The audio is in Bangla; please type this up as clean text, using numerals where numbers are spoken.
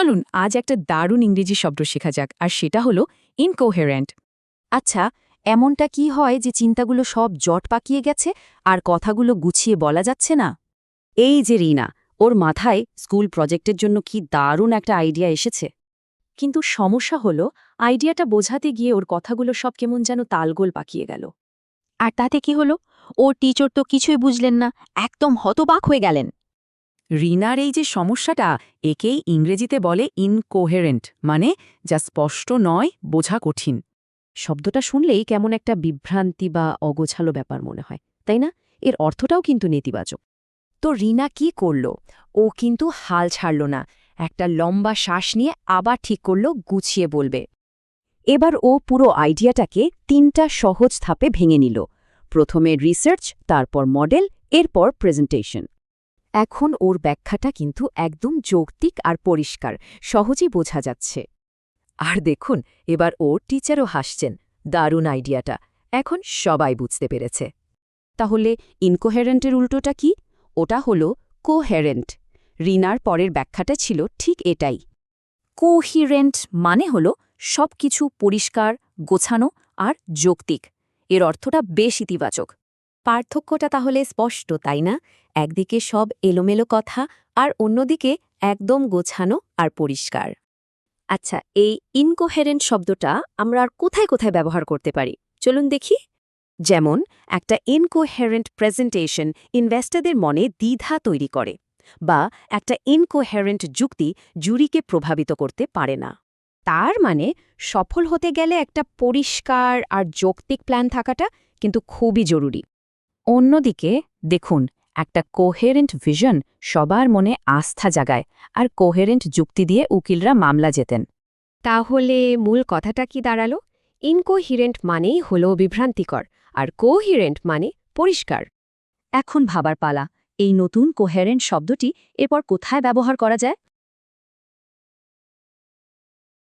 চলুন আজ একটা দারুণ ইংরেজি শব্দ শেখা যাক, আর সেটা হলো ইনকোহেরেন্ট। আচ্ছা, এমনটা কি হয় যে চিন্তাগুলো সব জট পাকিয়ে গেছে আর কথাগুলো গুছিয়ে বলা যাচ্ছে না? এই যে রিনা, ওর মাথায় স্কুল প্রজেক্টের জন্য কি দারুণ একটা আইডিয়া এসেছে। কিন্তু সমস্যা হলো আইডিয়াটা বোঝাতে গিয়ে ওর কথাগুলো সব কেমন যেন তালগোল পাকিয়ে গেল। আর তাতে কি হলো? ওর টিচার তো কিছুই বুঝলেন না, একদম হতবাক হয়ে গেলেন। রিনার এই যে সমস্যাটা, একেই ইংরেজিতে বলে ইনকোহেরেন্ট, মানে যা স্পষ্ট নয়, বোঝা কঠিন। শব্দটা শুনলেই কেমন একটা বিভ্রান্তি বা অগোছালো ব্যাপার মনে হয়, তাই না? এর অর্থটাও কিন্তু নেতিবাচক। তো রিনা কি করল? ও কিন্তু হাল ছাড়ল না, একটা লম্বা শ্বাস নিয়ে আবার ঠিক করল গুছিয়ে বলবে। এবার ও পুরো আইডিয়াটাকে ৩টা সহজ ধাপে ভেঙে নিল। প্রথমে রিসার্চ, তারপর মডেল, এরপর প্রেজেন্টেশন। এখন ওর ব্যাখ্যাটা কিন্তু একদম যৌক্তিক আর পরিষ্কার, সহজেই বোঝা যাচ্ছে। আর দেখুন, এবার ওর টিচারও হাসছেন। দারুণ আইডিয়াটা এখন সবাই বুঝতে পেরেছে। তাহলে ইনকোহেরেন্টের উল্টোটা কি? ওটা হলো কোহেরেন্ট। রিনার পরের ব্যাখ্যাটা ছিল ঠিক এটাই। কোহিরেন্ট মানে হলো সবকিছু পরিষ্কার, গোছানো আর যৌক্তিক। এর অর্থটা বেশ ইতিবাচক। পার্থক্যটা তাহলে স্পষ্ট, তাই না? একদিকে সব এলোমেলো কথা আর অন্যদিকে একদম গোছানো আর পরিষ্কার। আচ্ছা, এই ইনকোহেরেন্ট শব্দটা আমরা আর কোথায় কোথায় ব্যবহার করতে পারি চলুন দেখি। যেমন একটা ইনকোহেরেন্ট প্রেজেন্টেশন ইনভেস্টরদের মনে দ্বিধা তৈরি করে, বা একটা ইনকোহেরেন্ট যুক্তি জুরিকে প্রভাবিত করতে পারে না। তার মানে সফল হতে গেলে একটা পরিষ্কার আর যৌক্তিক প্ল্যান থাকাটা কিন্তু খুবই জরুরি। অন্যদিকে দেখুন, একটা কোহেরেন্ট ভিশন সবার মনে আস্থা জাগায়, আর কোহেরেন্ট যুক্তি দিয়ে উকিলরা মামলা জেতেন। তাহলে মূল কথাটা কি দাঁড়ালো? ইনকোহিরেন্ট মানেই হলো বিভ্রান্তিকর, আর কোহিরেন্ট মানে পরিষ্কার। এখন ভাবার পালা, এই নতুন কোহেরেন্ট শব্দটি এরপর কোথায় ব্যবহার করা যায়?